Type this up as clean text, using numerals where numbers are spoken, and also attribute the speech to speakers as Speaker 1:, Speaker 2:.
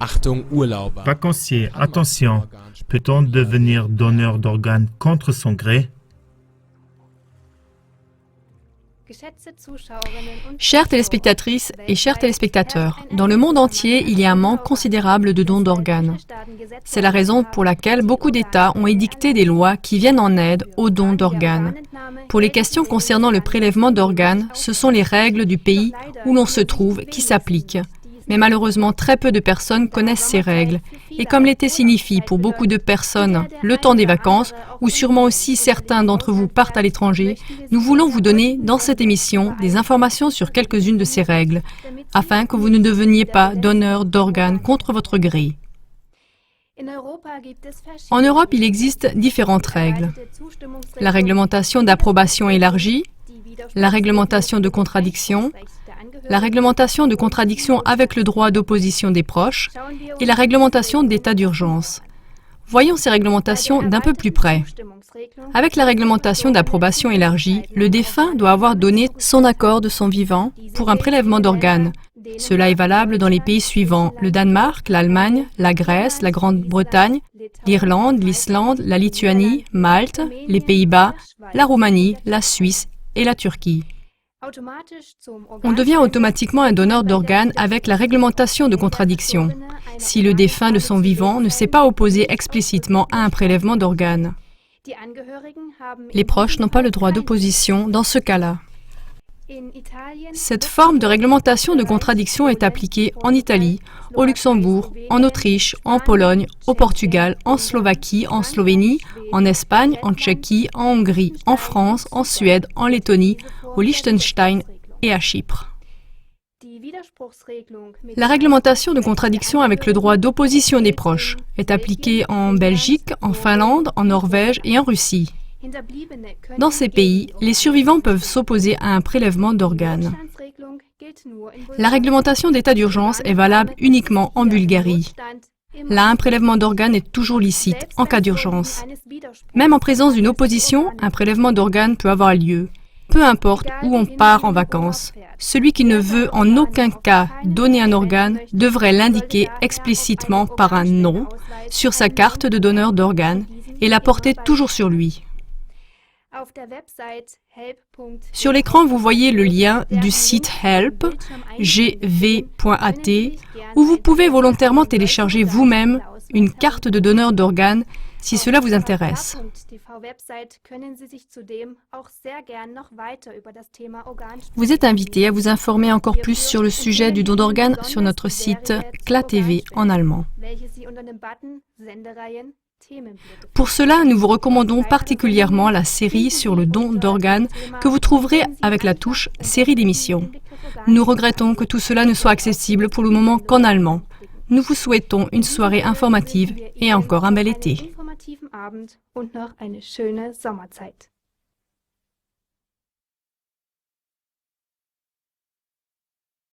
Speaker 1: Achtung, Urlauber.
Speaker 2: Vacancier, attention, peut-on devenir donneur d'organes contre son gré?
Speaker 3: Chères téléspectatrices et chers téléspectateurs, dans le monde entier, il y a un manque considérable de dons d'organes. C'est la raison pour laquelle beaucoup d'États ont édicté des lois qui viennent en aide aux dons d'organes. Pour les questions concernant le prélèvement d'organes, ce sont les règles du pays où l'on se trouve qui s'appliquent. Mais malheureusement, très peu de personnes connaissent ces règles. Et comme l'été signifie pour beaucoup de personnes le temps des vacances, ou sûrement aussi certains d'entre vous partent à l'étranger, nous voulons vous donner dans cette émission des informations sur quelques-unes de ces règles, afin que vous ne deveniez pas donneur d'organes contre votre gré. En Europe, il existe différentes règles. La réglementation d'approbation élargie, la réglementation de contradiction, la réglementation de contradiction avec le droit d'opposition des proches et la réglementation d'état d'urgence. Voyons ces réglementations d'un peu plus près. Avec la réglementation d'approbation élargie, le défunt doit avoir donné son accord de son vivant pour un prélèvement d'organes. Cela est valable dans les pays suivants: le Danemark, l'Allemagne, la Grèce, la Grande-Bretagne, l'Irlande, l'Islande, la Lituanie, Malte, les Pays-Bas, la Roumanie, la Suisse et la Turquie. On devient automatiquement un donneur d'organes avec la réglementation de contradiction, si le défunt de son vivant ne s'est pas opposé explicitement à un prélèvement d'organes. Les proches n'ont pas le droit d'opposition dans ce cas-là. Cette forme de réglementation de contradiction est appliquée en Italie, au Luxembourg, en Autriche, en Pologne, au Portugal, en Slovaquie, en Slovénie, en Espagne, en Tchéquie, en Hongrie, en France, en Suède, en Lettonie, au Liechtenstein et à Chypre. La réglementation de contradiction avec le droit d'opposition des proches est appliquée en Belgique, en Finlande, en Norvège et en Russie. Dans ces pays, les survivants peuvent s'opposer à un prélèvement d'organes. La réglementation d'état d'urgence est valable uniquement en Bulgarie. Là, un prélèvement d'organes est toujours licite en cas d'urgence. Même en présence d'une opposition, un prélèvement d'organes peut avoir lieu. Peu importe où on part en vacances, celui qui ne veut en aucun cas donner un organe devrait l'indiquer explicitement par un nom sur sa carte de donneur d'organes et la porter toujours sur lui. Sur l'écran, vous voyez le lien du site Help, gv.at, où vous pouvez volontairement télécharger vous-même une carte de donneur d'organes si cela vous intéresse. Vous êtes invité à vous informer encore plus sur le sujet du don d'organes sur notre site CLA-TV en allemand. Pour cela, nous vous recommandons particulièrement la série sur le don d'organes que vous trouverez avec la touche « Série d'émissions ». Nous regrettons que tout cela ne soit accessible pour le moment qu'en allemand. Nous vous souhaitons une soirée informative et encore un bel été.